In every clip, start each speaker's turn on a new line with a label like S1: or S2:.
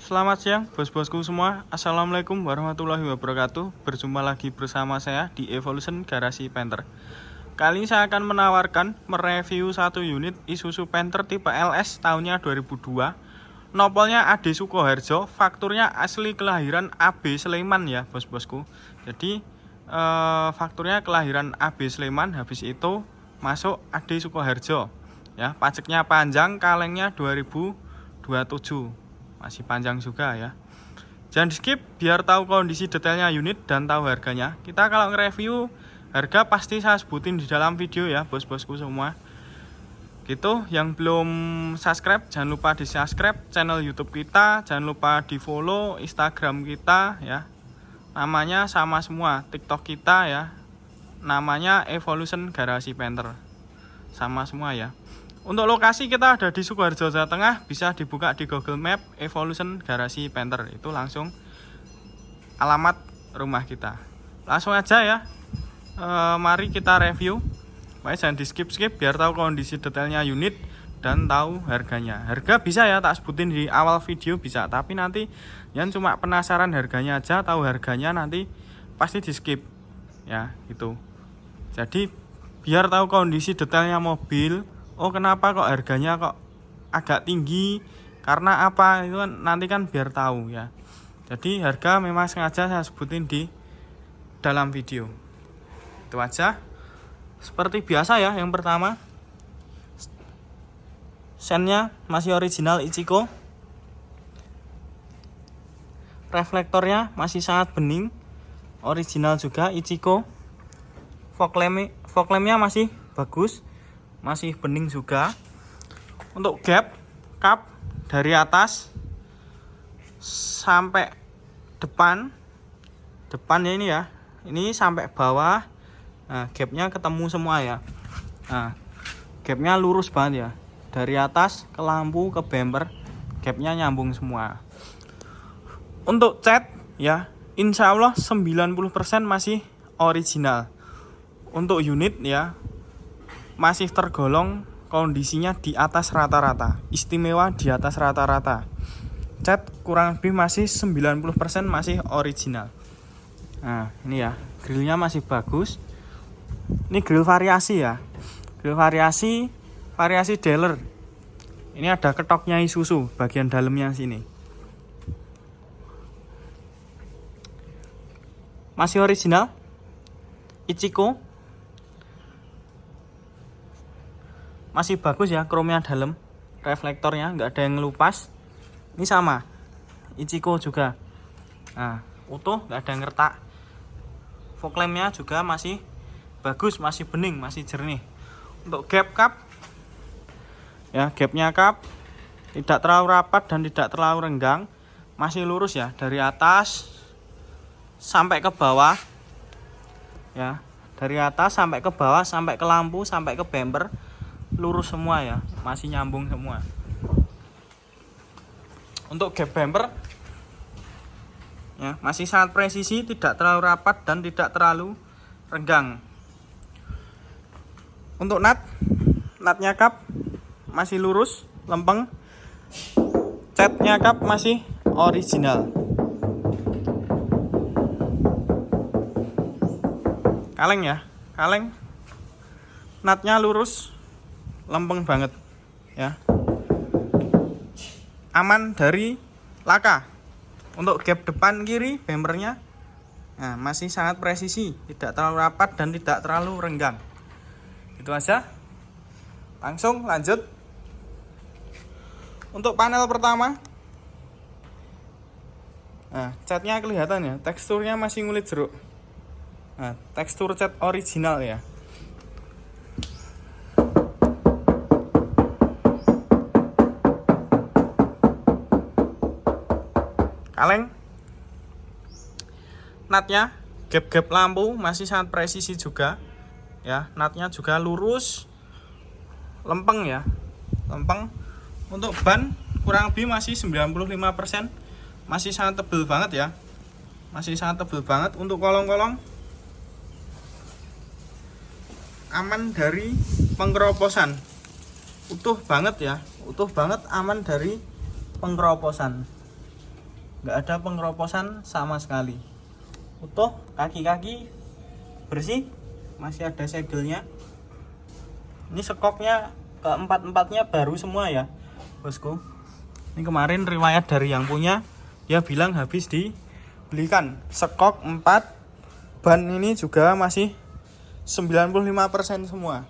S1: Selamat siang bos-bosku semua. Assalamualaikum warahmatullahi wabarakatuh. Berjumpa lagi bersama saya di Evolution Garasi Panther. Kali ini saya akan mereview satu unit Isuzu Panther tipe LS tahunnya 2002. Nopolnya AD Sukoharjo, fakturnya asli kelahiran AB Sleman ya bos-bosku. Jadi fakturnya kelahiran AB Sleman, habis itu masuk AD Sukoharjo. Ya, pajaknya panjang, kalengnya 2027. Masih panjang juga ya. Jangan di skip biar tahu kondisi detailnya unit dan tahu harganya. Kita kalau nge-review harga pasti saya sebutin di dalam video ya bos-bosku semua. Gitu, yang belum subscribe jangan lupa di subscribe channel YouTube kita, jangan lupa di follow Instagram kita ya. Namanya sama semua, TikTok kita ya. Namanya Evolution Garasi Panther. Sama semua ya. Untuk lokasi kita ada di Sukoharjo, Jawa Tengah. Bisa dibuka di Google Map Evolution Garasi Panther. Itu langsung alamat rumah kita. Langsung aja ya. Mari kita review. Baik, jangan di skip-skip biar tahu kondisi detailnya unit dan tahu harganya. Harga bisa ya tak sebutin di awal video bisa. Tapi nanti yang cuma penasaran harganya aja, tahu harganya nanti pasti di skip. Ya gitu. Jadi biar tahu kondisi detailnya mobil. Oh kenapa kok harganya kok agak tinggi, karena apa itu kan nanti kan biar tahu ya. Jadi harga memang sengaja saya sebutin di dalam video. Itu aja. Seperti biasa ya, yang pertama sennya masih original Ichiko. Reflektornya masih sangat bening, original juga Ichiko. Fog lampnya masih bagus, masih bening juga. Untuk gap kap dari atas sampai depannya ini ya, ini sampai bawah. Nah, gapnya ketemu semua ya. Nah, gapnya lurus banget ya, dari atas ke lampu ke bumper, gapnya nyambung semua. Untuk cat ya, insya Allah 90% masih original. Untuk unit ya masih tergolong kondisinya di atas rata-rata, istimewa di atas rata-rata. Cat kurang lebih masih 90% masih original. Nah ini ya, grillnya masih bagus. Ini grill variasi ya, grill variasi dealer. Ini ada ketoknya Isuzu bagian dalamnya sini. Masih original Ichiko. Masih bagus ya, chrome-nya dalam, reflektornya nggak ada yang ngelupas. Ini sama Ichiko juga. Nah utuh, nggak ada yang retak. Fog lamp-nya juga masih bagus, masih bening, masih jernih. Untuk gap kap ya, gapnya kap tidak terlalu rapat dan tidak terlalu renggang, masih lurus ya, dari atas sampai ke bawah ya, dari atas sampai ke bawah, sampai ke lampu, sampai ke bumper, lurus semua ya, masih nyambung semua. Untuk gap bumper ya, masih sangat presisi, tidak terlalu rapat dan tidak terlalu renggang. Untuk nutnya kap masih lurus, lempeng. Catnya kap masih original. Kaleng ya, kaleng nutnya lurus, lempeng banget ya, aman dari laka. Untuk gap depan kiri bumpernya nah, masih sangat presisi, tidak terlalu rapat dan tidak terlalu renggang. Itu aja, langsung lanjut. Untuk panel pertama, nah catnya kelihatan ya, teksturnya masih ngulit jeruk. Nah, tekstur cat original ya. Kaleng nutnya, gap-gap lampu masih sangat presisi juga ya, nutnya juga lurus, lempeng ya, lempeng. Untuk ban kurang lebih masih 95%, masih sangat tebel banget ya, masih sangat tebel banget. Untuk kolong-kolong aman dari pengkeroposan, utuh banget ya, utuh banget, aman dari pengkeroposan. nggak ada pengeroposan sama sekali. Utuh, kaki-kaki bersih, masih ada segelnya. Ini sekoknya keempat-empatnya baru semua ya bosku. Ini kemarin riwayat dari yang punya, dia bilang habis dibelikan sekok 4, ban ini juga masih 95% semua.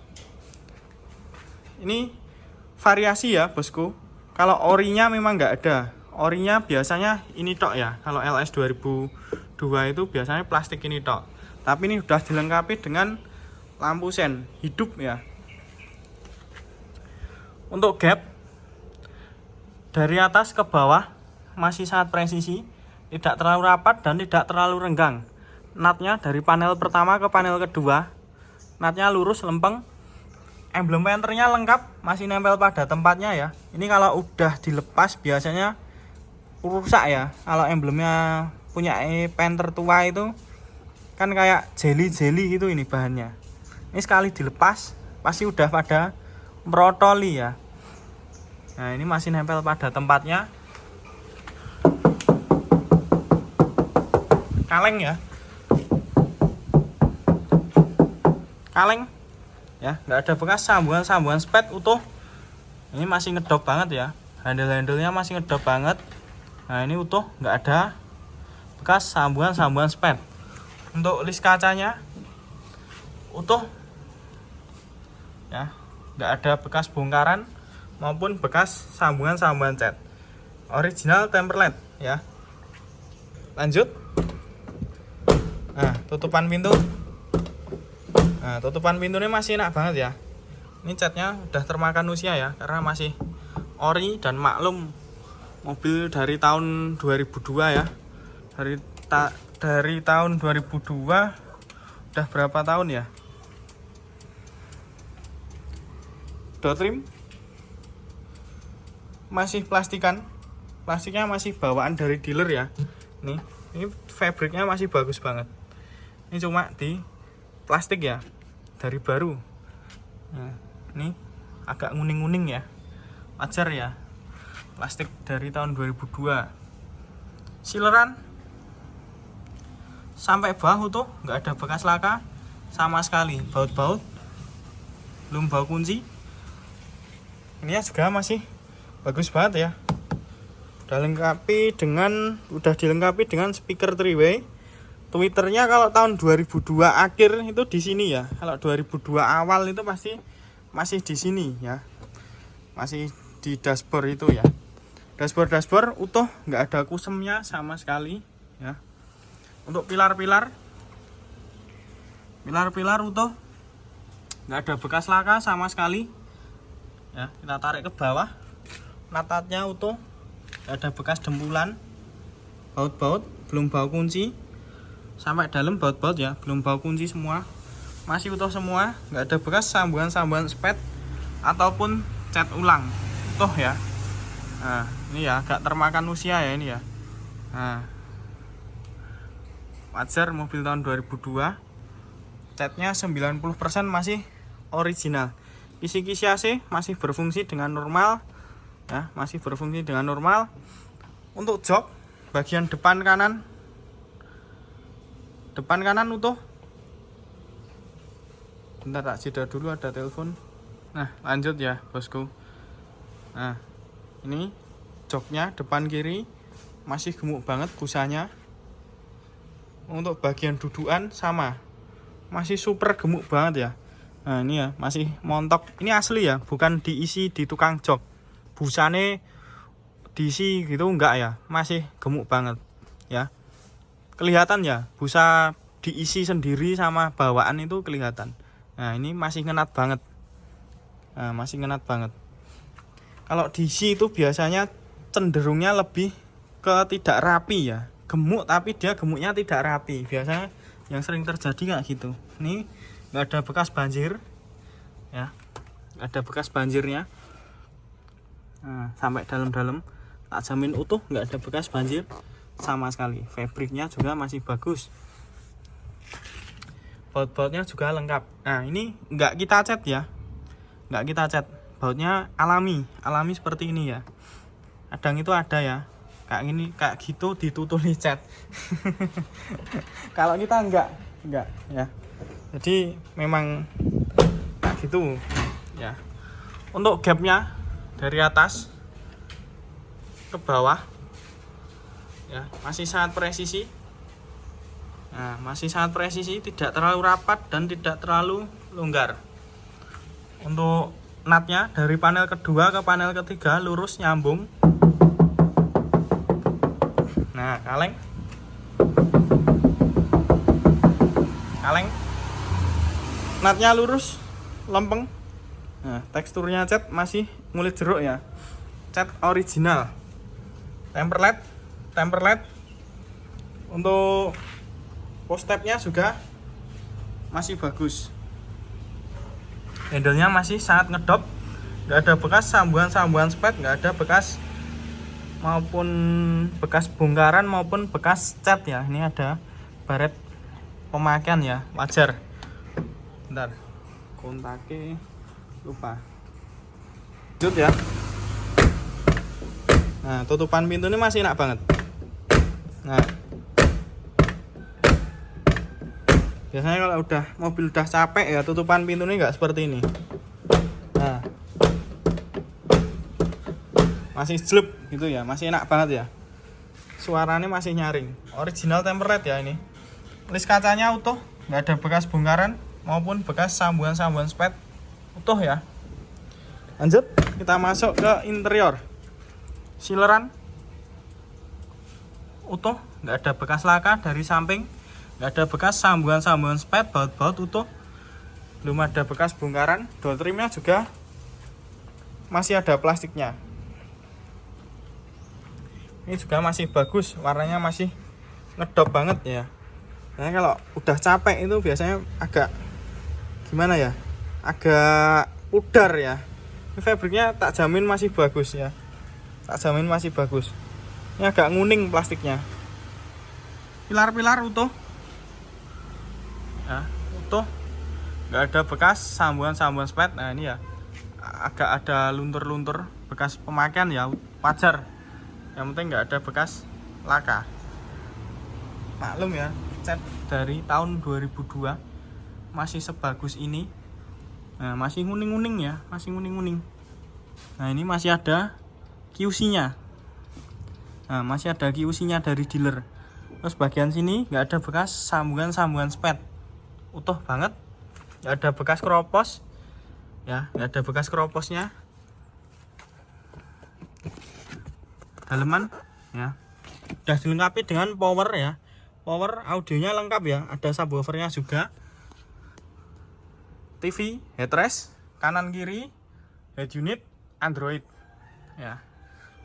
S1: Ini variasi ya bosku. Kalau orinya memang nggak ada. Orinya biasanya ini tok ya. Kalau LS 2002 itu biasanya plastik ini tok. Tapi ini sudah dilengkapi dengan lampu sen hidup ya. Untuk gap dari atas ke bawah masih sangat presisi, tidak terlalu rapat dan tidak terlalu renggang. Natnya dari panel pertama ke panel kedua, natnya lurus lempeng. Emblem penternya lengkap, masih nempel pada tempatnya ya. Ini kalau udah dilepas biasanya rusak ya. Kalau emblemnya punya penter tua itu kan kayak jelly gitu ini bahannya. Ini sekali dilepas pasti udah pada merotoli ya. Nah ini masih nempel pada tempatnya. Kaleng ya, kaleng ya, nggak ada bekas sambungan spet utuh. Ini masih ngedop banget ya, handle-handlenya masih ngedop banget. Nah ini utuh, nggak ada bekas sambungan spet. Untuk list kacanya utuh ya, nggak ada bekas bongkaran maupun bekas sambungan cat. Original temperled ya. Lanjut. Nah tutupan pintu. Nah, tutupan pintunya masih enak banget ya. Ini catnya udah termakan usia ya, karena masih ori dan maklum mobil dari tahun 2002 ya. Dari tahun 2002 udah berapa tahun ya? Door trim masih plastikan. Plastiknya masih bawaan dari dealer ya. Ini fabriknya masih bagus banget. Ini cuma di plastik ya, dari baru. Nah, ini agak nguning-nguning ya, wajar ya, plastik dari tahun 2002. Sileran sampai bawah tuh nggak ada bekas laka sama sekali. Baut-baut belum bau kunci. Ini juga masih bagus banget ya. Udah dilengkapi dengan speaker 3-way. Twitternya kalau tahun 2002 akhir itu di sini ya. Kalau 2002 awal itu pasti masih di sini ya. Masih di dashboard itu ya. Dashboard utuh, nggak ada kusemnya sama sekali ya. Untuk pilar-pilar utuh, nggak ada bekas laka sama sekali ya. Kita tarik ke bawah, natatnya utuh, nggak ada bekas dempulan. Baut-baut belum bau kunci. Sampai dalam baut-baut ya, belum bau kunci semua, masih utuh semua, nggak ada bekas sambungan spet ataupun cat ulang utuh ya. Nah ini ya agak termakan usia ya ini ya. Nah wajar, mobil tahun 2002, catnya 90% masih original. Kisi-kisi AC masih berfungsi dengan normal ya, masih berfungsi dengan normal. Untuk jok bagian depan kanan utuh. Bentar tak jeda dulu, ada telepon. Nah lanjut ya bosku. Nah ini joknya depan kiri masih gemuk banget busanya. Untuk bagian dudukan sama, masih super gemuk banget ya. Nah ini ya masih montok. Ini asli ya, bukan diisi di tukang jok. Busane diisi gitu enggak ya, masih gemuk banget ya. Kelihatan ya, busa diisi sendiri sama bawaan itu kelihatan. Nah ini masih ngenat banget. Nah masih ngenat banget. Kalau diisi itu biasanya cenderungnya lebih ke tidak rapi ya. Gemuk tapi dia gemuknya tidak rapi. Biasanya yang sering terjadi kayak gitu. Ini nggak ada bekas banjir ya, nggak ada bekas banjirnya. Nah, sampai dalam-dalam tak jamin utuh, nggak ada bekas banjir sama sekali. Fabriknya juga masih bagus, baut-bautnya juga lengkap. Nah ini nggak kita cat ya, nggak kita cat, bautnya alami seperti ini ya. Kadang itu ada ya, kayak gitu ditutuli cat. Kalau kita enggak ya. Jadi memang kayak gitu ya. Untuk gapnya dari atas ke bawah ya masih sangat presisi. Nah, masih sangat presisi, tidak terlalu rapat dan tidak terlalu longgar. Untuk nutnya dari panel kedua ke panel ketiga lurus nyambung. Nah, kaleng nutnya lurus, lempeng. Nah, teksturnya cat masih ngulit jeruk ya, cat original. Temper LED untuk post tabnya juga masih bagus. Handle-nya masih sangat ngedop, nggak ada bekas sambungan spet, nggak ada bekas maupun bekas bongkaran maupun bekas cat ya. Ini ada baret pemakaian ya, wajar. Bentar, kontaknya lupa. Lanjut ya. Nah, tutupan pintu ini masih enak banget. Nah, biasanya kalau mobil udah capek ya, tutupan pintu ini nggak seperti ini. Nah, masih jelek gitu ya, masih enak banget ya. Suaranya masih nyaring. Original temper LED ya ini. List kacanya utuh, nggak ada bekas bongkaran maupun bekas sambungan spet, utuh ya. Lanjut, kita masuk ke interior. Sileran utuh, nggak ada bekas laka dari samping, nggak ada bekas sambungan spet, baut utuh, belum ada bekas bongkaran. Door trimnya juga masih ada plastiknya. Ini juga masih bagus, warnanya masih ngedop banget ya. Nah, kalau udah capek itu biasanya agak gimana ya, agak pudar ya. Ini fabriknya tak jamin masih bagus ya, tak jamin masih bagus. Ini agak nguning plastiknya. Pilar-pilar utuh ya, utuh, nggak ada bekas sambungan spet. Nah, ini ya agak ada luntur bekas pemakaian ya, wajar. Yang penting nggak ada bekas laka. Maklum ya, cat dari tahun 2002 masih sebagus ini. Nah, masih nguning-nguning ya, masih nguning-nguning. Nah, ini masih ada QC-nya. Nah, masih ada QC-nya dari dealer. Terus bagian sini nggak ada bekas sambungan spet, utuh banget. Nggak ada bekas keropos ya, nggak ada bekas keroposnya. Daleman ya udah dilengkapi dengan power ya, power audionya lengkap ya, ada subwoofernya juga, TV, headrest kanan kiri, head unit Android ya,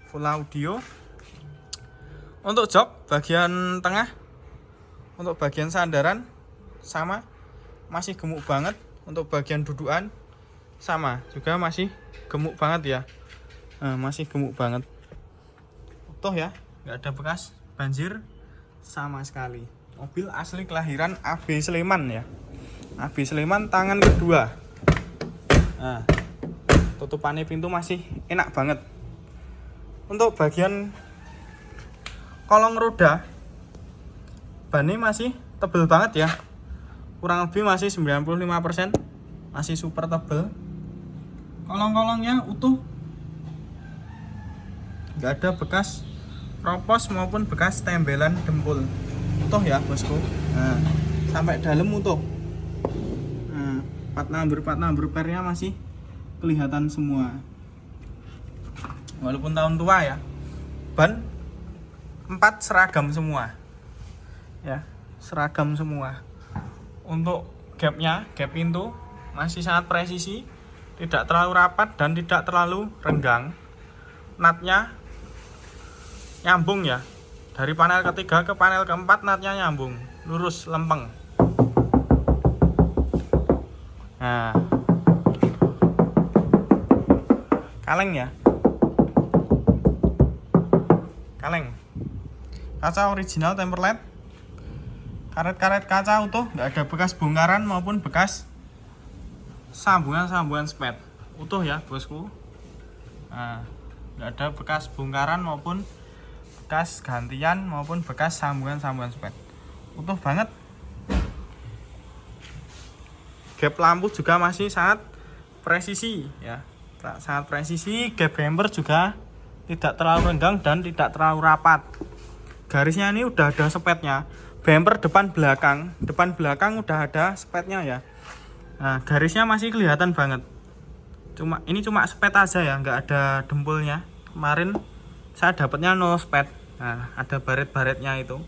S1: full audio. Untuk jok bagian tengah, untuk bagian sandaran sama, masih gemuk banget. Untuk bagian dudukan sama juga masih gemuk banget ya. Nah, masih gemuk banget, utuh ya, nggak ada bekas banjir sama sekali. Mobil asli kelahiran AB Sleman ya, AB Sleman tangan kedua. Nah, tutupannya pintu masih enak banget. Untuk bagian kolong roda, bannya masih tebel banget ya, kurang lebih masih 95%, masih super tebel. Kolong-kolongnya utuh, nggak ada bekas ropos maupun bekas tembelan dempul, utuh ya bosku. Nah, sampai dalam utuh. Nah, plat number pernya masih kelihatan semua, walaupun tahun tua ya. Ban 4 seragam semua ya, seragam semua. Untuk gapnya, gap pintu masih sangat presisi, tidak terlalu rapat dan tidak terlalu renggang. Nutnya nyambung ya, dari panel ketiga ke panel keempat nutnya nyambung, lurus, lempeng. Nah, kaleng ya, kaleng. Kaca original temper LED, karet-karet kaca utuh, nggak ada bekas bongkaran maupun bekas sambungan spet, utuh ya bosku. Nah, nggak ada bekas bongkaran maupun bekas gantian maupun bekas sambungan spet. Utuh banget. Gap lampu juga masih sangat presisi ya. Sangat presisi, gap bumper juga tidak terlalu renggang dan tidak terlalu rapat. Garisnya ini udah ada spetnya. Bumper depan belakang udah ada spetnya ya. Nah, garisnya masih kelihatan banget. Ini cuma spet aja ya, nggak ada dempulnya. Kemarin saya dapatnya 0 spet. Nah, ada baret-baretnya itu.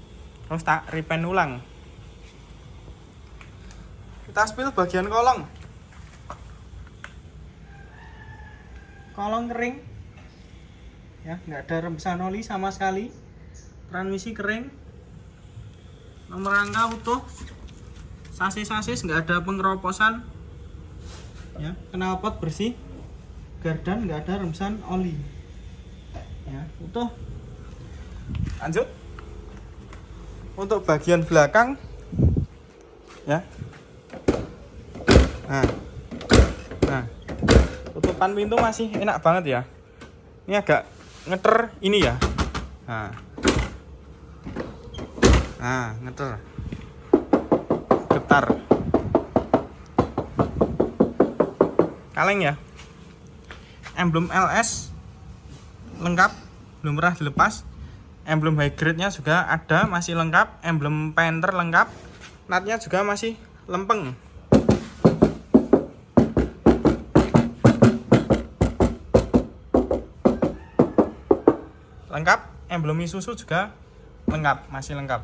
S1: Terus tak repaint ulang. Kita spill bagian kolong. Kolong kering. Ya, nggak ada rembesan oli sama sekali. Transmisi kering. Nomor rangka utuh. Sasis nggak ada pengeroposan. Ya, knalpot bersih. Gardan nggak ada rembesan oli. Ya, utuh. Lanjut. Untuk bagian belakang ya. Nah, tutupan pintu masih enak banget ya. Ini agak ngeter ini ya. Ngeter. Getar. Kaleng ya. Emblem LS lengkap, belum pernah dilepas. Emblem high grade-nya juga ada, masih lengkap. Emblem Panther lengkap. Natnya juga masih lempeng. Lengkap. Emblem Isuzu juga lengkap, masih lengkap.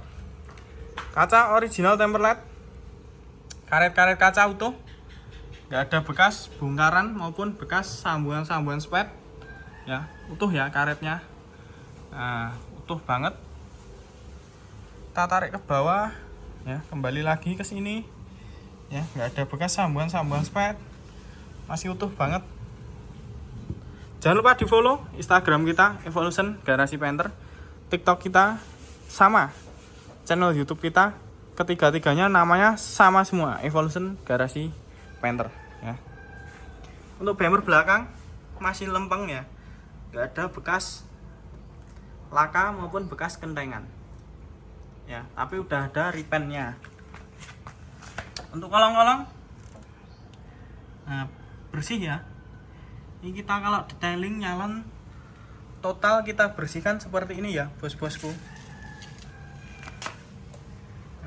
S1: Kaca original temperled. Karet-karet kaca utuh. Nggak ada bekas bongkaran maupun bekas sambungan spet. Ya, utuh ya karetnya. Nah, utuh banget. Kita tarik ke bawah ya, kembali lagi ke sini. Ya, nggak ada bekas sambungan spet. Masih utuh banget. Jangan lupa di-follow Instagram kita Evolution Garasi Panther. TikTok kita sama. Channel YouTube kita ketiga-tiganya namanya sama semua, Evolution Garasi Panther ya. Untuk bumper belakang masih lempeng ya. Nggak ada bekas laka maupun bekas kentengan ya, tapi udah ada repaintnya. Untuk kolong-kolong bersih ya. Ini kita kalau detailing nyalon total kita bersihkan seperti ini ya bos-bosku.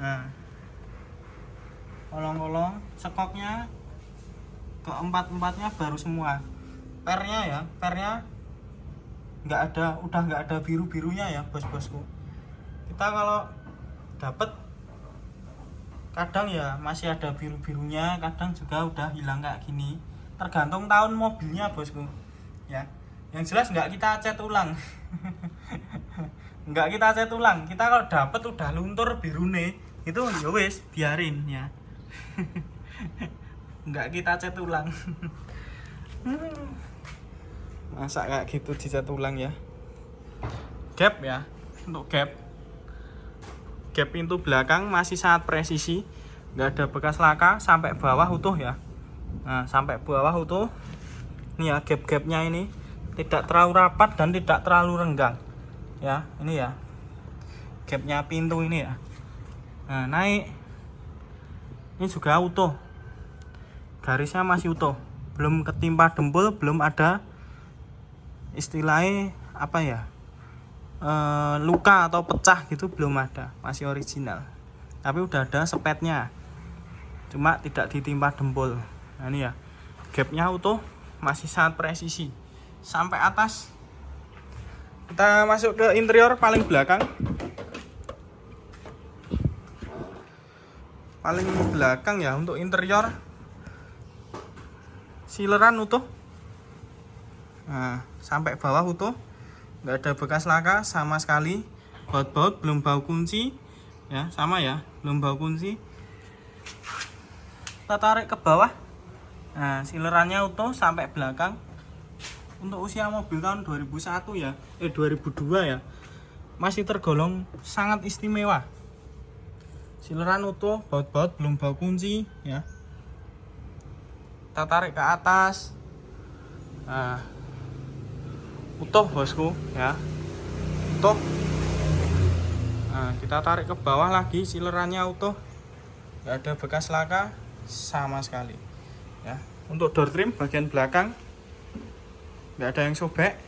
S1: Nah, kolong-kolong sekoknya keempat-empatnya baru semua. Pernya udah nggak ada biru-birunya ya bos-bosku. Kita kalau dapet kadang ya masih ada biru-birunya, kadang juga udah hilang kayak gini. Tergantung tahun mobilnya bosku ya. Yang jelas nggak kita cat ulang. Nggak kita cat ulang. Kita kalau dapet udah luntur birune itu ya wis biarin ya. Nggak kita cat ulang. Masa kayak gitu dicat ulang ya. Gap ya. Untuk gap pintu belakang masih sangat presisi, nggak ada bekas laka, sampai bawah utuh ya. Nah, sampai bawah utuh. Ini ya gap-gapnya ini tidak terlalu rapat dan tidak terlalu renggang ya. Ini ya gapnya pintu ini ya. Nah, naik ini juga utuh, garisnya masih utuh, belum ketimpa dempul, belum ada istilahnya apa ya, luka atau pecah gitu, belum ada, masih original. Tapi udah ada spetnya, cuma tidak ditimpa dempul. Nah, ini ya gapnya utuh, masih sangat presisi sampai atas. Kita masuk ke interior paling belakang. Paling belakang ya, untuk interior sileran utuh. Nah, sampai bawah utuh, nggak ada bekas laka sama sekali. Baut-baut belum bau kunci ya, sama ya, belum bau kunci. Kita tarik ke bawah. Nah, silerannya utuh sampai belakang. Untuk usia mobil tahun 2001 ya, 2002 ya, masih tergolong sangat istimewa. Sileran utuh, baut-baut belum bau kunci ya. Kita tarik ke atas. Nah, utuh bosku ya, utuh. Kita tarik ke bawah lagi, silerannya utuh, nggak ada bekas laka sama sekali ya. Untuk door trim bagian belakang nggak ada yang sobek,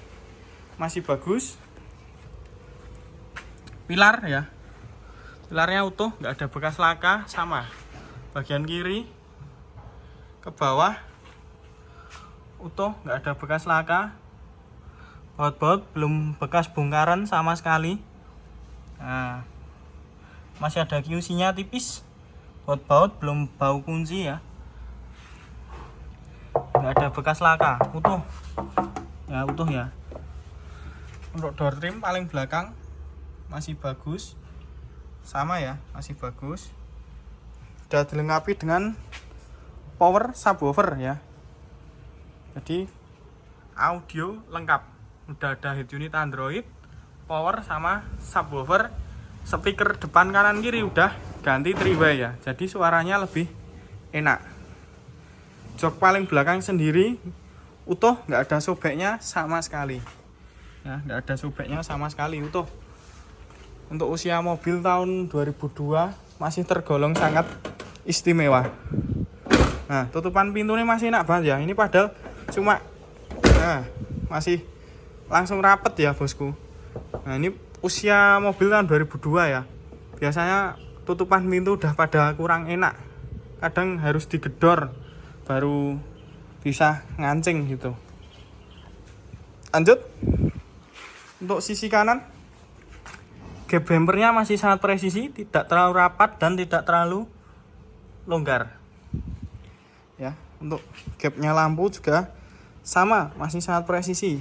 S1: masih bagus. Pilar ya, pilarnya utuh, nggak ada bekas laka sama. Bagian kiri ke bawah utuh, nggak ada bekas laka. Baut-baut belum bekas bongkaran sama sekali. Nah, masih ada QC nya tipis. Baut-baut belum bau kunci ya, nggak ada bekas laka, utuh ya, utuh ya. Untuk door trim paling belakang masih bagus sama ya, masih bagus. Sudah dilengkapi dengan power subwoofer ya, jadi audio lengkap. Udah ada head unit Android, power sama subwoofer. Speaker depan kanan kiri udah ganti 3-way ya, jadi suaranya lebih enak. Jok paling belakang sendiri utuh, nggak ada sobeknya sama sekali ya, nggak ada sobeknya sama sekali, utuh. Untuk usia mobil tahun 2002 masih tergolong sangat istimewa. Nah, tutupan pintunya masih enak banget ya, ini padahal cuma masih langsung rapet ya bosku. Nah, ini usia mobil tahun 2002 ya, biasanya tutupan pintu udah pada kurang enak, kadang harus digedor baru bisa ngancing gitu. Lanjut, untuk sisi kanan gap bumpernya masih sangat presisi, tidak terlalu rapat dan tidak terlalu longgar ya. Untuk gapnya lampu juga sama, masih sangat presisi.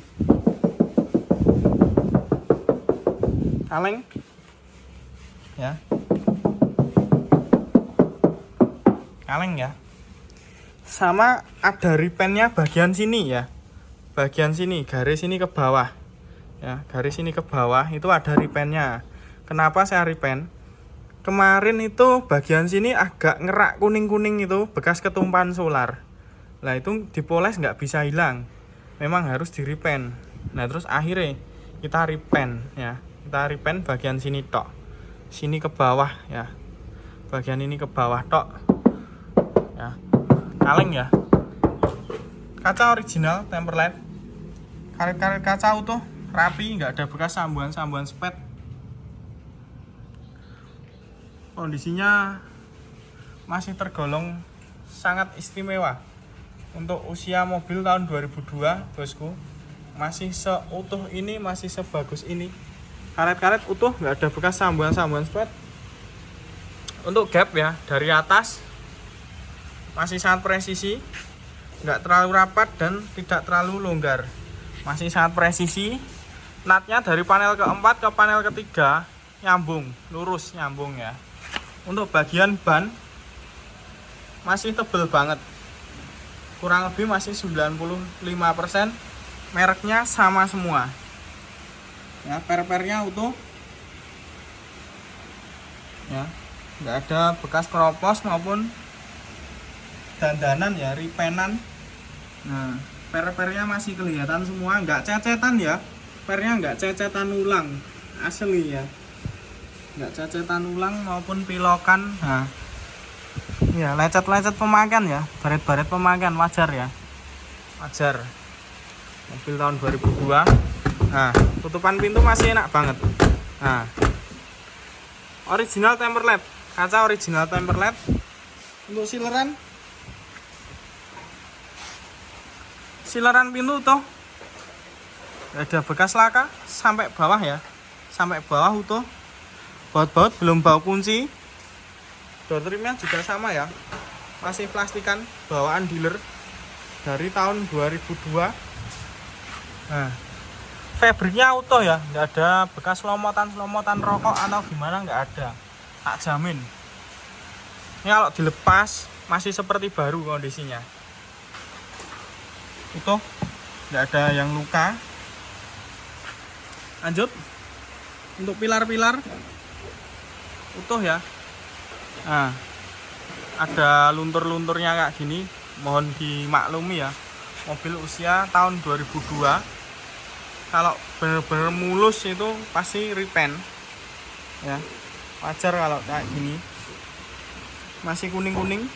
S1: Kaleng ya, kaleng ya, sama ada repaintnya bagian sini ya, bagian sini, garis ini ke bawah ya, garis ini ke bawah itu ada repaintnya. Kenapa saya repaint? Kemarin itu bagian sini agak ngerak kuning-kuning, itu bekas ketumpahan solar. Nah, itu dipoles nggak bisa hilang, memang harus di repaint. Nah, terus akhirnya kita repaint ya, kita repaint bagian sini tok, sini ke bawah ya, bagian ini ke bawah tok ya. Kaleng ya, kaca original Temperlate, karet-karet kaca utuh rapi, nggak ada bekas sambuan-sambuan spet. Kondisinya masih tergolong sangat istimewa untuk usia mobil tahun 2002 bosku. Masih seutuh ini, masih sebagus ini, karet-karet utuh, nggak ada bekas sambuan-sambuan spet. Untuk gap ya, dari atas masih sangat presisi, nggak terlalu rapat dan tidak terlalu longgar, masih sangat presisi. Nutnya dari panel keempat ke panel ketiga nyambung, lurus nyambung ya. Untuk bagian ban masih tebel banget, kurang lebih masih 95%. Mereknya sama semua ya, per-pernya utuh ya, nggak ada bekas keropos maupun dandanan ya, repaintan. Nah, per-pernya masih kelihatan semua, nggak cecetan ya, pernya nggak cecetan ulang, asli ya, nggak cecetan ulang maupun pilokan. Nah ya, lecet-lecet pemakaian ya, baret-baret pemakaian wajar ya, wajar. Mobil tahun 2002. Nah, tutupan pintu masih enak banget. Nah, original Temperlate, kaca original Temperlate. Untuk sileran pintu tuh ada bekas laka sampai bawah ya, sampai bawah utuh. Baut-baut belum bau kunci. Door trimnya juga sama ya, masih plastikan bawaan dealer dari tahun 2002. Nah, fabriknya utuh ya, nggak ada bekas selomotan rokok atau gimana, nggak ada, tak jamin. Ini kalau dilepas masih seperti baru kondisinya, utuh, nggak ada yang luka. Lanjut, untuk pilar-pilar utuh ya. Nah, ada luntur-lunturnya kayak gini, mohon dimaklumi ya, mobil usia tahun 2002. Kalau bener-bener mulus itu pasti repaint ya. wajar kalau kayak gini masih kuning-kuning.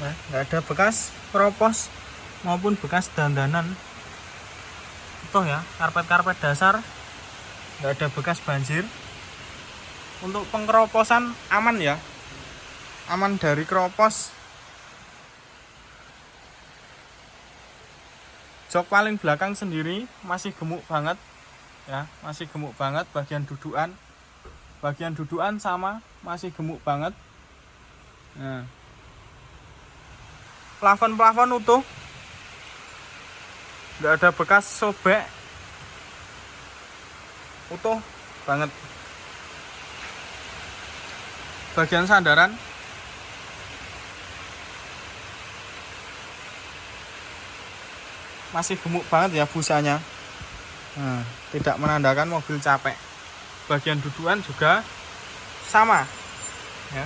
S1: Nah, nggak ada bekas keropos maupun bekas dandanan. Utuh ya, karpet-karpet dasar nggak ada bekas banjir. Untuk pengkeroposan aman ya, aman dari keropos. Jok paling belakang sendiri masih gemuk banget ya, masih gemuk banget. Bagian dudukan sama masih gemuk banget. Nah, plafon utuh, nggak ada bekas sobek, utuh banget. Bagian sandaran masih gemuk banget ya busanya. Nah, tidak menandakan mobil capek. Bagian dudukan juga sama ya,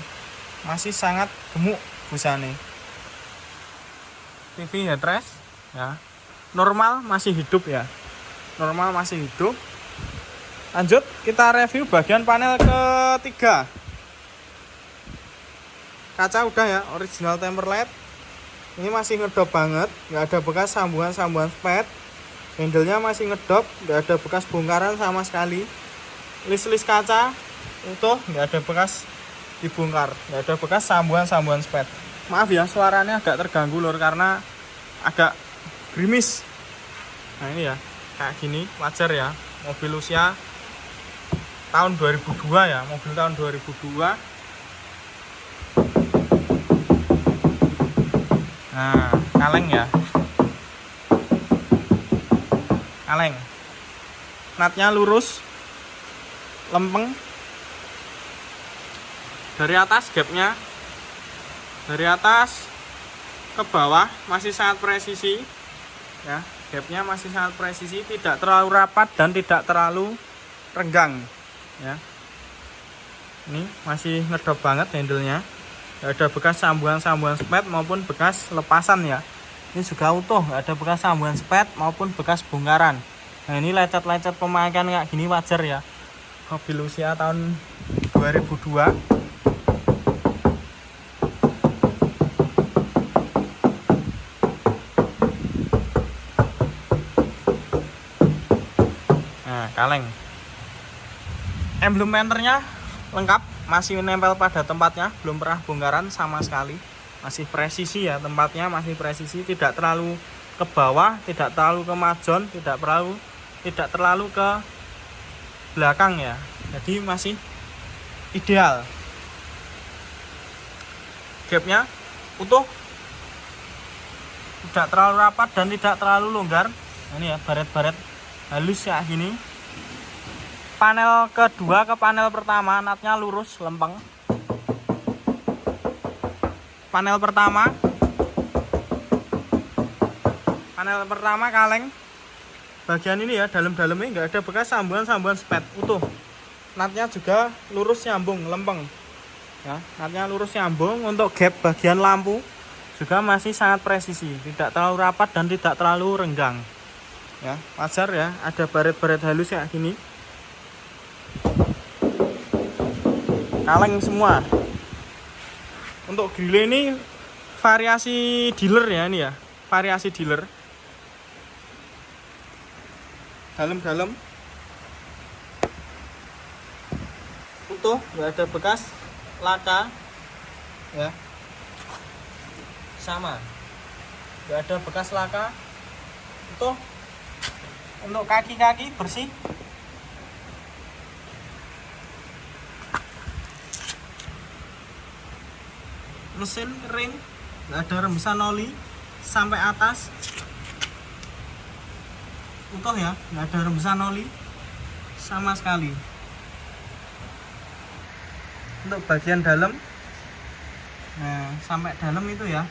S1: masih sangat gemuk busanya. TV headrest ya normal, masih hidup ya, normal masih hidup. Lanjut kita review bagian panel ketiga. Kaca udah ya, original Temperlate. Ini masih ngedop banget, nggak ada bekas sambungan spet. Handle-nya masih ngedop, nggak ada bekas bongkaran sama sekali. List kaca utuh, nggak ada bekas dibongkar, nggak ada bekas sambungan spet. Maaf ya, suaranya agak terganggu lur karena agak gerimis. Nah ini ya, kayak gini wajar ya, mobil usia tahun 2002 ya, mobil tahun 2002. Nah, kaleng ya, kaleng. Natnya lurus, lempeng. Dari atas gapnya, dari atas ke bawah masih sangat presisi ya, gapnya masih sangat presisi, tidak terlalu rapat dan tidak terlalu renggang ya. Ini masih ngedop banget handle-nya. Gak ada bekas sambungan spet maupun bekas lepasan ya. Ini juga utuh, gak ada bekas sambungan spet maupun bekas bongkaran. Nah ini lecet-lecet pemakaian kayak gini wajar ya, mobil usia tahun 2002. Nah kaleng, emblem menternya lengkap, masih menempel pada tempatnya, belum pernah bongkaran sama sekali. Masih presisi ya, tempatnya masih presisi, tidak terlalu ke bawah, tidak terlalu ke majon, tidak terlalu ke belakang ya. Jadi masih ideal. Gapnya utuh, tidak terlalu rapat dan tidak terlalu longgar. Nah, ini ya, baret-baret halus kayak gini. Panel kedua ke panel pertama, natnya lurus, lempeng. Panel pertama kaleng. Bagian ini ya, dalam-dalamnya nggak ada bekas sambungan spet, utuh. Natnya juga lurus nyambung, lempeng. Ya, natnya lurus nyambung. Untuk gap bagian lampu juga masih sangat presisi, tidak terlalu rapat dan tidak terlalu renggang. Ya, wajar ya, ada baret-baret halus kayak gini. Kaleng semua. Untuk grill ini variasi dealer ya, ini ya, variasi dealer. Dalam utuh, nggak ada bekas laka ya, sama, nggak ada bekas laka utuh. Untuk kaki-kaki bersih. Mesin ring, nggak ada rembesan oli sampai atas, utuh ya, nggak ada rembesan oli sama sekali. Untuk bagian dalam, nah sampai dalam itu ya,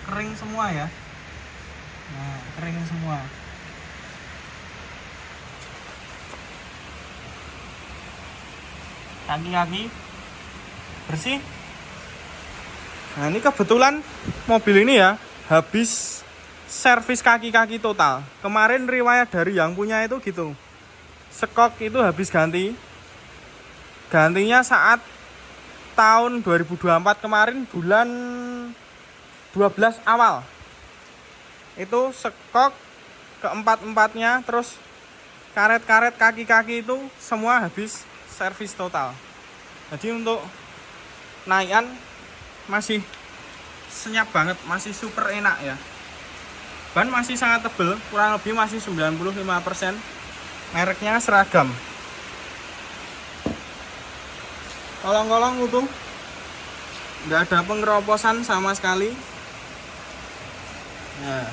S1: kering semua ya. Nah kering semua. Kaki-kaki bersih. Nah ini kebetulan mobil ini ya habis servis kaki-kaki total. Kemarin riwayat dari yang punya itu gitu, sekok itu habis ganti gantinya saat tahun 2024 kemarin bulan 12 awal. Itu sekok keempat-empatnya, terus karet-karet kaki-kaki itu semua habis servis total. Jadi untuk naikan masih senyap banget, masih super enak ya. Ban masih sangat tebal, kurang lebih masih 95%. Mereknya seragam. Kolong-kolong utuh, nggak ada pengeroposan sama sekali. Nah,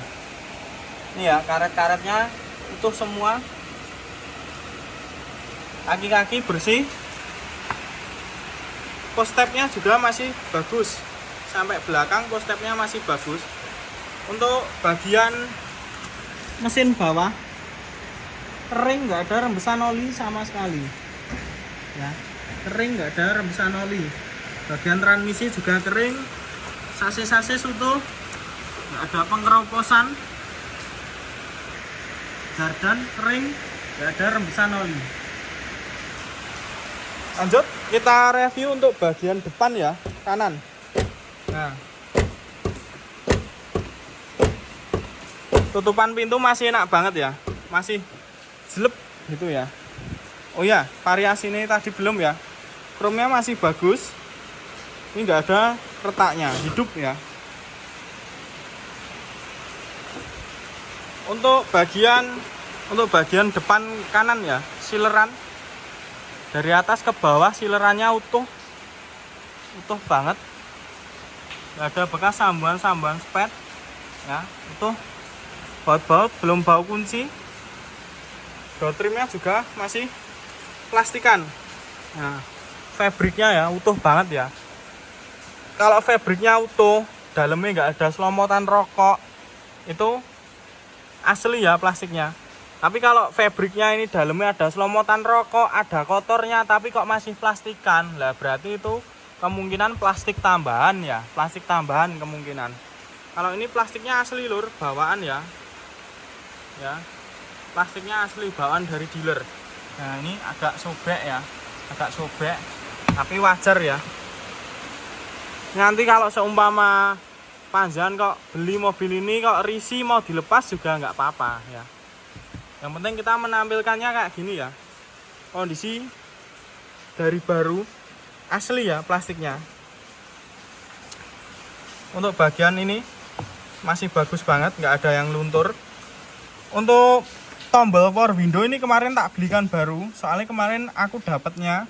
S1: ini ya karet-karetnya utuh semua. Kaki-kaki bersih. Postepnya juga masih bagus. Sampai belakang postepnya masih bagus. Untuk bagian mesin bawah kering, nggak ada rembesan oli sama sekali. Ya, kering, nggak ada rembesan oli. Bagian transmisi juga kering. Sasis-sasis utuh. Nggak ada pengeroposan. Gardan kering, nggak ada rembesan oli. Lanjut kita review untuk bagian depan ya, kanan. Nah, tutupan pintu masih enak banget ya, masih jelek gitu ya. Oh ya, variasi ini tadi belum ya, chrome-nya masih bagus. Ini nggak ada retaknya, hidup ya. Untuk bagian depan kanan ya, sileran dari atas ke bawah silerannya utuh banget, nggak ada bekas sambuan spet ya, utuh. Baut-baut belum bau kunci. Door trimnya juga masih plastikan. Nah, fabriknya ya utuh banget ya. Kalau fabriknya utuh, dalamnya nggak ada selomotan rokok, itu asli ya plastiknya. Tapi kalau fabriknya ini dalamnya ada selomotan rokok, ada kotornya, tapi kok masih plastikan, lah berarti itu kemungkinan plastik tambahan ya, plastik tambahan kemungkinan. Kalau ini plastiknya asli lur, bawaan ya, plastiknya asli bawaan dari dealer. Nah ini agak sobek ya, tapi wajar ya. Nanti kalau seumpama panjang kok beli mobil ini kok risi mau dilepas juga nggak apa-apa ya. Yang penting kita menampilkannya kayak gini ya. Kondisi dari baru, asli ya plastiknya. Untuk bagian ini masih bagus banget, nggak ada yang luntur. Untuk tombol power window ini kemarin tak belikan baru, soalnya kemarin aku dapatnya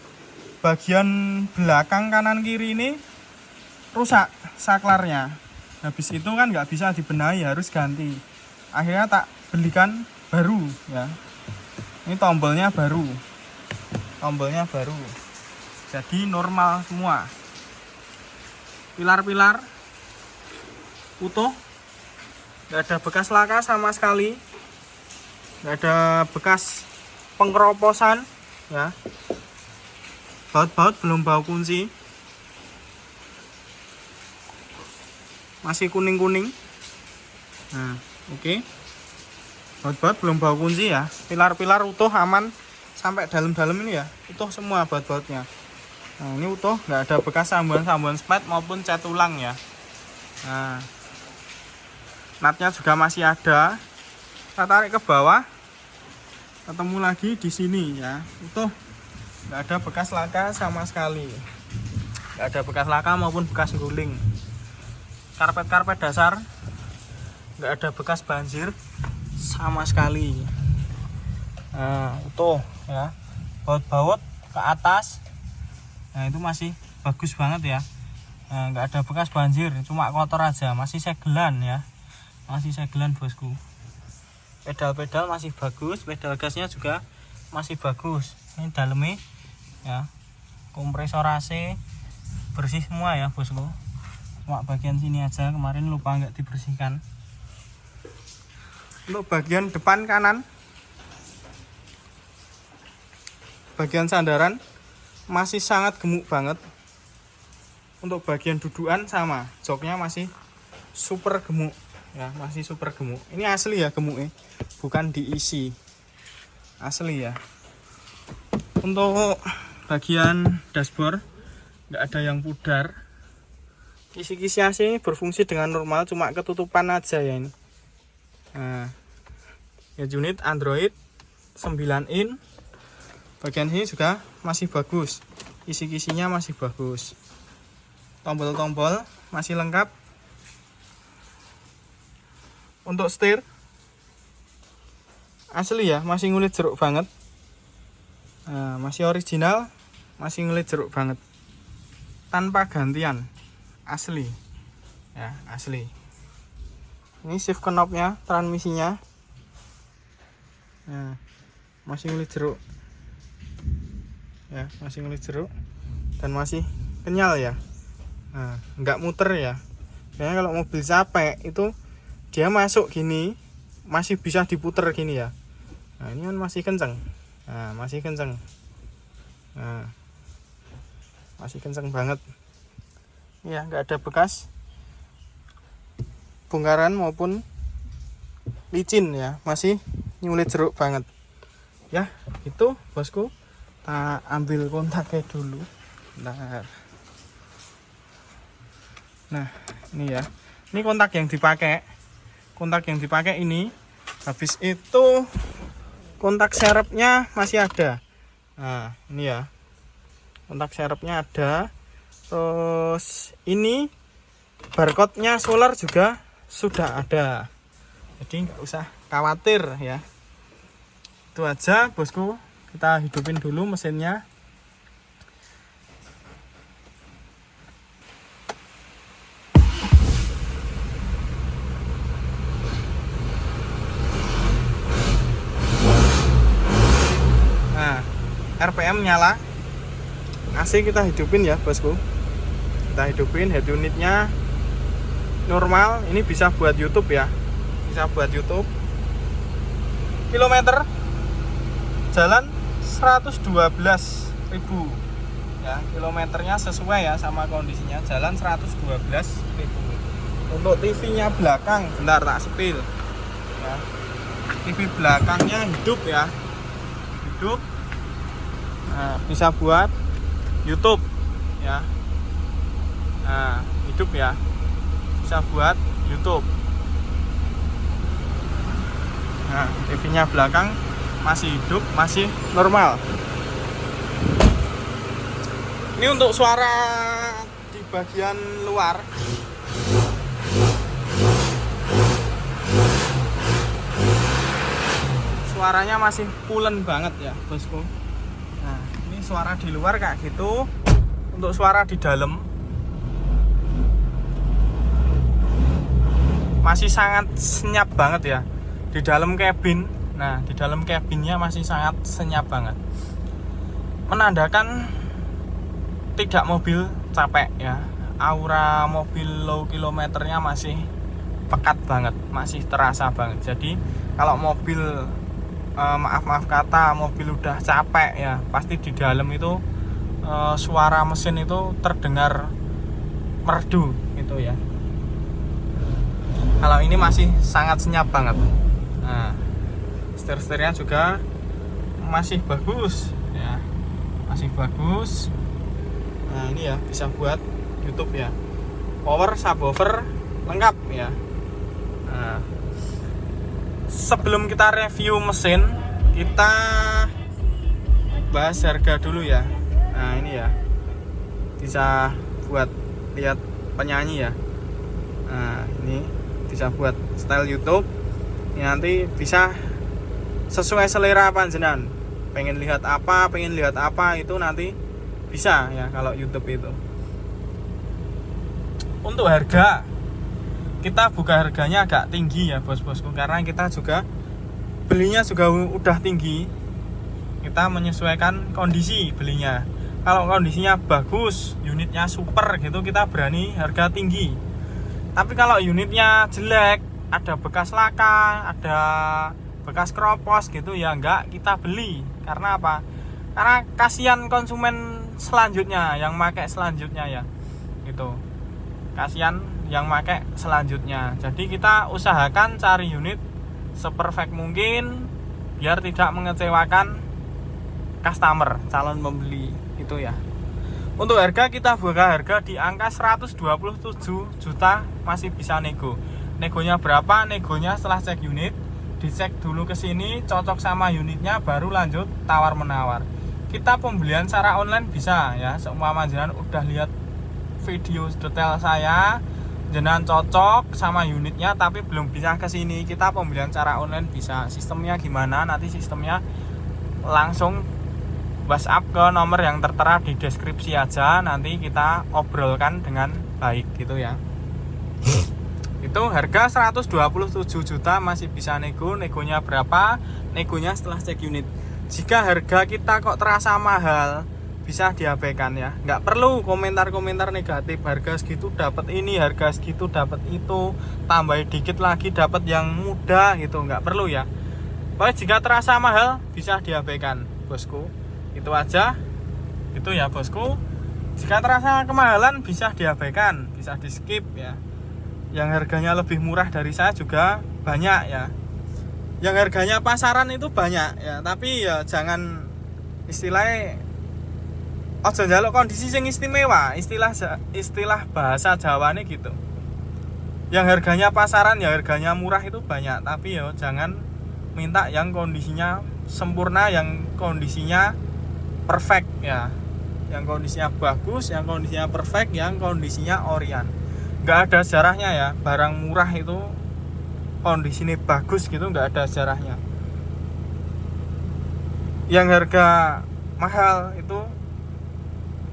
S1: bagian belakang kanan kiri ini rusak saklarnya. Habis itu kan nggak bisa dibenahi, harus ganti. Akhirnya tak belikan baru ya. Ini tombolnya baru, jadi normal semua. Pilar-pilar utuh, nggak ada bekas laka sama sekali, nggak ada bekas pengeroposan ya. Baut-baut belum bau kunci, masih kuning-kuning. Nah, oke. Baut-baut belum bau kunci ya. Pilar-pilar utuh, aman sampai dalam-dalam ini ya. Utuh semua baut-bautnya. Nah, ini utuh, nggak ada bekas sambuan-sambuan spet maupun cat ulang ya. Nah, natnya juga masih ada. Kita tarik ke bawah, ketemu lagi di sini ya. Utuh, nggak ada bekas laka sama sekali. Nggak ada bekas laka maupun bekas guling. Karpet-karpet dasar, nggak ada bekas banjir sama sekali. Nah, utuh ya. Baut-baut ke atas, nah itu masih bagus banget ya. Nah, nggak ada bekas banjir, cuma kotor aja, masih segelan ya, masih segelan bosku. Pedal-pedal masih bagus, pedal gasnya juga masih bagus. Ini dalamnya ya, kompresor AC bersih semua ya bosku. Cuma bagian sini aja kemarin lupa nggak dibersihkan. Untuk bagian depan kanan, bagian sandaran masih sangat gemuk banget. Untuk bagian dudukan sama, joknya masih super gemuk ya, masih super gemuk. Ini asli ya gemuknya, bukan diisi, asli ya. Untuk bagian dashboard nggak ada yang pudar. Kisi-kisi AC ini berfungsi dengan normal, cuma ketutupan aja ya ini. Nah, ya unit Android 9 in. Bagian sini juga masih bagus, kisi-kisinya masih bagus, tombol-tombol masih lengkap. Untuk setir asli ya, masih ngulit jeruk banget. Nah, masih original, masih ngulit jeruk banget, tanpa gantian, asli ya, asli. Ini shift knobnya, transmisinya, nah, masih ngulit jeruk ya, masih ngulit jeruk dan masih kenyal ya. Nah, nggak muter ya. Biasanya kalau mobil capek itu dia masuk gini masih bisa diputer gini ya. Nah, ini kan masih kenceng. Nah, masih kenceng. Nah, masih kenceng banget ya, nggak ada bekas bongkaran maupun licin ya, masih nyulit jeruk banget ya. Itu bosku, kita ambil kontaknya dulu. Nah ini ya, ini kontak yang dipakai ini. Habis itu kontak serepnya masih ada. Nah ini ya, kontak serepnya ada. Terus ini barcode-nya solar juga sudah ada, jadi nggak usah khawatir ya. Itu aja bosku, kita hidupin dulu mesinnya. Nah, RPM nyala, AC kita hidupin ya bosku. Kita hidupin, head unitnya normal. Ini bisa buat YouTube ya, bisa buat YouTube. Kilometer jalan 112.000 ya, kilometernya sesuai ya sama kondisinya, jalan 112.000. Untuk TV nya belakang, bentar tak sepil ya. TV belakangnya hidup ya, hidup. Nah, bisa buat YouTube ya. Nah, hidup ya, bisa buat YouTube. Nah, TV nya belakang masih hidup, masih normal. Ini untuk suara di bagian luar. Suaranya masih pulen banget ya bosku. Nah, ini suara di luar kayak gitu. Untuk suara di dalam masih sangat senyap banget ya. Di dalam cabin, nah di dalam cabinnya masih sangat senyap banget, menandakan tidak mobil capek ya. Aura mobil low kilometernya masih pekat banget, masih terasa banget. Jadi kalau mobil maaf kata mobil udah capek ya, pasti di dalam itu suara mesin itu terdengar merdu gitu ya. Kalau ini masih sangat senyap banget. Nah, setir-setirnya juga masih bagus ya, masih bagus. Nah ini ya, bisa buat YouTube ya. Power subwoofer lengkap ya. Nah, sebelum kita review mesin, kita bahas harga dulu ya. Nah ini ya, bisa buat lihat penyanyi ya. Nah ini bisa buat style YouTube. Ini nanti bisa sesuai selera panjenengan. Pengen lihat apa itu nanti bisa ya kalau YouTube itu. Untuk harga, kita buka harganya agak tinggi ya bos-bosku, karena kita juga belinya juga udah tinggi. Kita menyesuaikan kondisi belinya. Kalau kondisinya bagus, unitnya super gitu, kita berani harga tinggi. Tapi kalau unitnya jelek, ada bekas laka, ada bekas kropos gitu ya, enggak kita beli. Karena apa? Karena kasihan konsumen selanjutnya yang pakai selanjutnya ya, gitu. Kasihan yang pakai selanjutnya. Jadi kita usahakan cari unit seperfect mungkin biar tidak mengecewakan customer, calon pembeli itu ya. Untuk harga kita buka harga di angka 127 juta, masih bisa nego. Negonya berapa? Negonya setelah cek unit, dicek dulu ke sini cocok sama unitnya, baru lanjut tawar menawar. Kita pembelian secara online bisa ya, seumpama jenengan udah lihat video detail saya, jenengan cocok sama unitnya tapi belum bisa ke sini, kita pembelian secara online bisa. Sistemnya gimana? Nanti sistemnya langsung WhatsApp ke nomor yang tertera di deskripsi aja, nanti kita obrolkan dengan baik gitu ya. Itu harga 127 juta masih bisa nego. Negonya berapa? Negonya setelah cek unit. Jika harga kita kok terasa mahal, bisa diabaikan ya. Nggak perlu komentar-komentar negatif. Harga segitu dapat ini, harga segitu dapat itu, tambah dikit lagi dapat yang mudah gitu. Nggak perlu ya. Pokoknya jika terasa mahal, bisa diabaikan, bosku. Itu aja. Itu ya, bosku. Jika terasa kemahalan, bisa diabaikan, bisa di skip ya. Yang harganya lebih murah dari saya juga banyak ya. Yang harganya pasaran itu banyak ya, tapi ya jangan istilahnya ojo njaluk kondisi yang istimewa, istilah bahasa Jawane gitu. Yang harganya pasaran ya harganya murah itu banyak, tapi ya jangan minta yang kondisinya sempurna, yang kondisinya perfect ya. Yang kondisinya bagus, yang kondisinya perfect, yang kondisinya orian. Nggak ada sejarahnya ya, barang murah itu kondisinya bagus gitu nggak ada sejarahnya. Yang harga mahal itu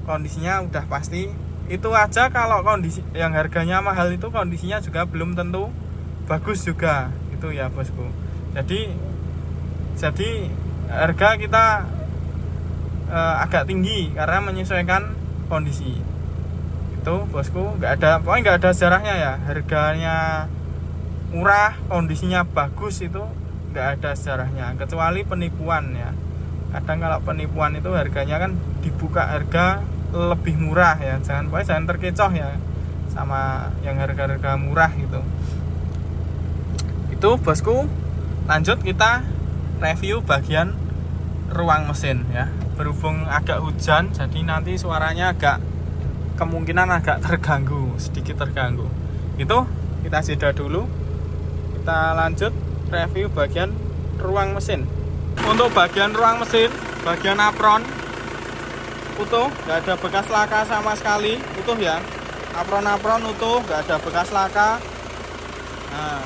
S1: kondisinya udah pasti itu aja. Kalau kondisi yang harganya mahal itu kondisinya juga belum tentu bagus juga itu ya, bosku. Jadi harga kita agak tinggi karena menyesuaikan kondisi itu, bosku. Pokoknya nggak ada sejarahnya ya. Harganya murah, kondisinya bagus, itu nggak ada sejarahnya, kecuali penipuan ya. Kadang kalau penipuan itu harganya kan dibuka harga lebih murah ya. Jangan terkecoh ya sama yang harga-harga murah gitu. Itu, bosku. Lanjut kita review bagian ruang mesin ya. Berhubung agak hujan, jadi nanti suaranya kemungkinan agak sedikit terganggu. Itu kita jeda dulu. Kita lanjut review bagian ruang mesin. Untuk bagian ruang mesin, bagian apron utuh, nggak ada bekas laka sama sekali, utuh ya. Apron utuh, nggak ada bekas laka. Nah,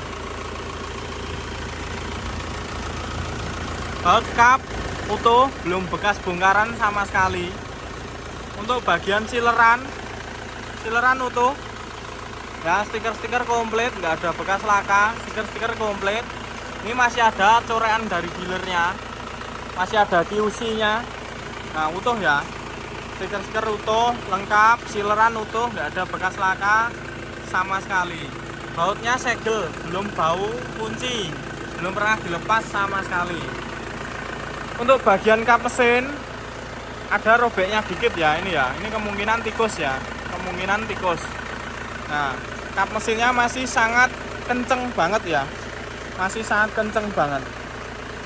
S1: baut kap utuh, belum bekas bongkaran sama sekali. Untuk bagian sileran utuh ya, stiker komplit, nggak ada bekas laka, stiker komplit. Ini masih ada coretan dari dealernya, masih ada QC nya. Nah, utuh ya, stiker utuh, lengkap, sileran utuh, nggak ada bekas laka sama sekali. Bautnya segel, belum bau kunci, belum pernah dilepas sama sekali. Untuk bagian kap mesin ada robeknya dikit ya, ini kemungkinan tikus ya, Nah, kap mesinnya masih sangat kenceng banget ya,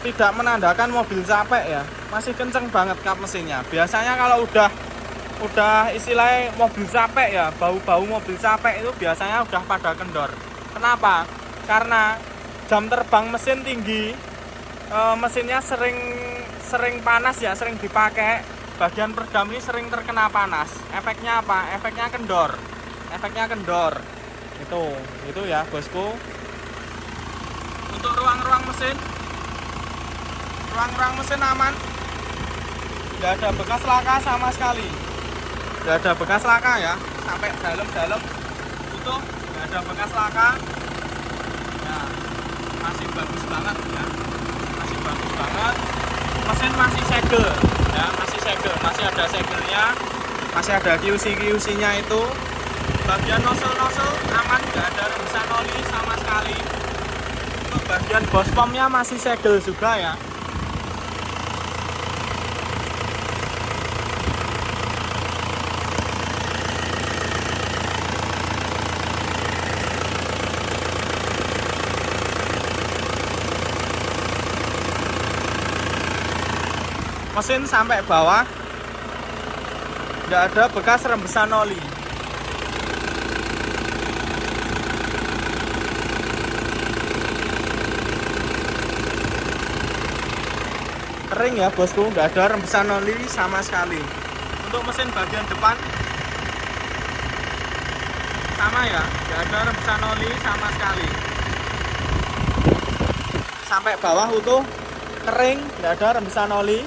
S1: tidak menandakan mobil capek ya, masih kenceng banget kap mesinnya. Biasanya kalau udah istilahnya mobil capek ya, bau-bau mobil capek itu biasanya udah pada kendor. Kenapa? Karena jam terbang mesin tinggi, mesinnya sering panas ya, sering dipakai. Bagian peredam ini sering terkena panas. Efeknya apa? Efeknya kendor. Itu ya, bosku. Untuk ruang mesin aman, nggak ada bekas laka sama sekali, nggak ada bekas laka ya, sampai dalam utuh, nggak ada bekas laka ya. Masih bagus banget ya, mesin masih segel ya, masih ada segelnya, masih ada QC nya. Itu bagian nozzle aman, nggak ada rebusan oli sama sekali. Untuk bagian bos pomnya masih segel juga ya. mesin sampai bawah, nggak ada bekas rembesan oli. Kering ya bosku, nggak ada rembesan oli sama sekali. Untuk mesin bagian depan sama ya, nggak ada rembesan oli sama sekali. Sampai bawah utuh, kering, nggak ada rembesan oli.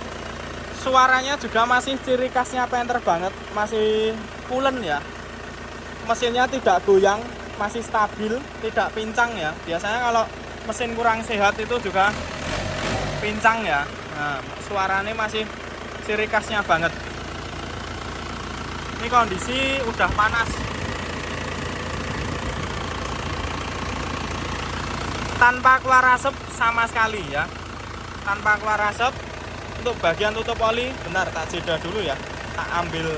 S1: Suaranya juga masih ciri khasnya Panther banget, masih pulen ya. Mesinnya tidak goyang, masih stabil, tidak pincang ya. Biasanya kalau mesin kurang sehat itu juga pincang ya. Nah, suaranya masih ciri khasnya banget. Ini kondisi udah panas. Tanpa keluar asap sama sekali ya. Tanpa keluar asap. Untuk bagian tutup oli, benar tak jeda dulu ya. Tak ambil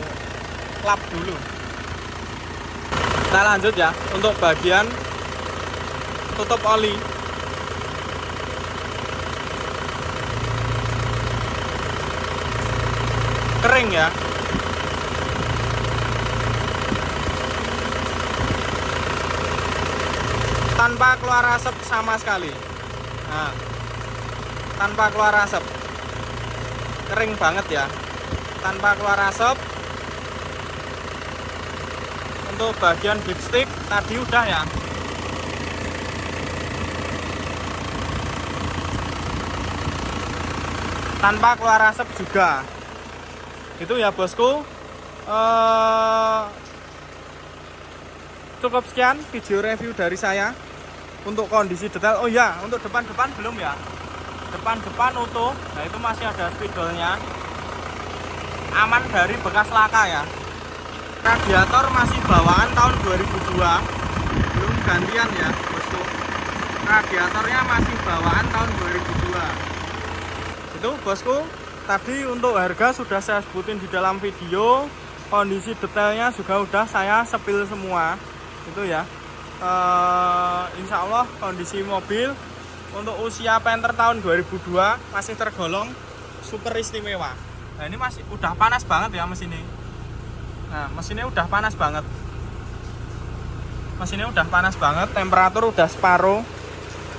S1: lap dulu. Kita lanjut ya. Untuk bagian tutup oli. Kering ya. Tanpa keluar asap sama sekali. Nah, tanpa keluar asap. Kering banget ya. Tanpa keluar asap. Untuk bagian dipstick tadi udah ya. Tanpa keluar asap juga. Itu ya bosku. Cukup sekian video review dari saya untuk kondisi detail. Oh ya, untuk depan-depan belum ya. Depan-depan utuh. Nah, itu masih ada spidolnya. Aman dari bekas laka ya. Radiator masih bawaan tahun 2002. Belum gantian ya, bosku. Radiatornya masih bawaan tahun 2002. Itu bosku. Tadi untuk harga sudah saya sebutin di dalam video. Kondisi detailnya juga udah saya sepil semua. Itu ya. Insya Allah kondisi mobil untuk usia Panther tahun 2002 masih tergolong super istimewa. Nah, ini masih udah panas banget ya mesinnya. Nah, mesinnya udah panas banget. Mesinnya udah panas banget, temperatur udah separuh.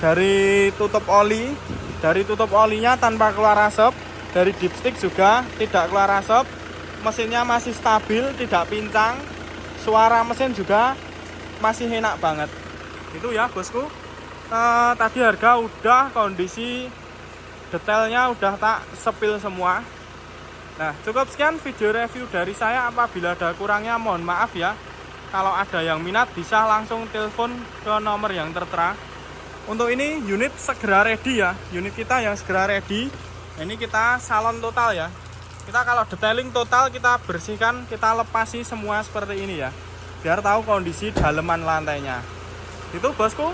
S1: Dari tutup oli, dari tutup olinya tanpa keluar asap, dari dipstick juga tidak keluar asap. Mesinnya masih stabil, tidak pincang. Suara mesin juga masih enak banget. Itu ya bosku. Tadi harga udah, kondisi detailnya udah tak sepil semua. Nah, cukup sekian video review dari saya. Apabila ada kurangnya mohon maaf ya. Kalau ada yang minat bisa langsung telepon ke nomor yang tertera. Untuk ini unit segera ready ya. Unit kita yang segera ready. Ini kita salon total ya. Kita kalau detailing total kita bersihkan, kita lepasi semua seperti ini ya. Biar tahu kondisi daleman lantainya. Itu bosku.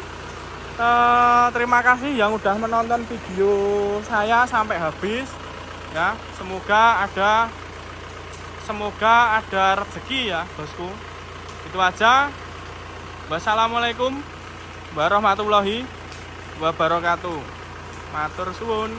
S1: Terima kasih yang udah menonton video saya sampai habis ya. Semoga ada rezeki ya bosku. Itu aja. Wassalamualaikum warahmatullahi wabarakatuh. Matur suwun.